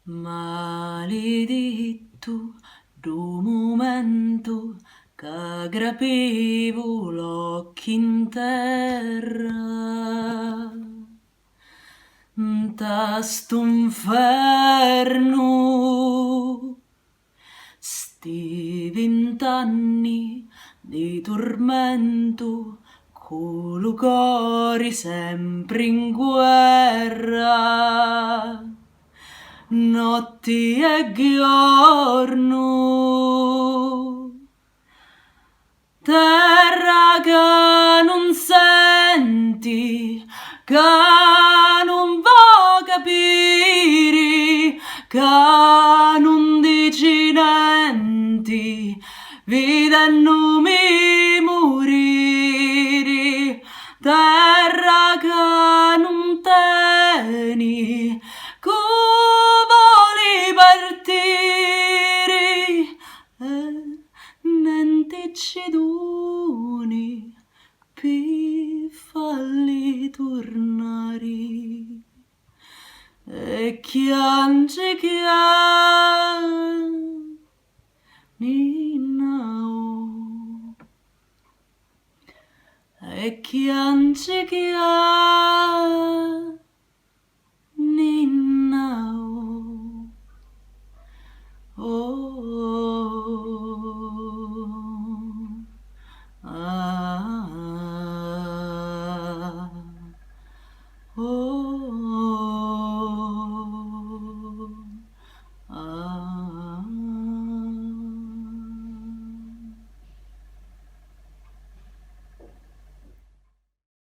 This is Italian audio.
Maledetto do momento qu'aggrappevo l'occhi in terra, sto inferno, sti 20 anni di tormento, col cori sempre in guerra, notti e giorno, terra che non senti, che non vuoi capire, che non dici niente, vedendomi morire, terra che non tieni, che voli partire, niente ci doni per farli tornare. E chiange Ninao, e chiange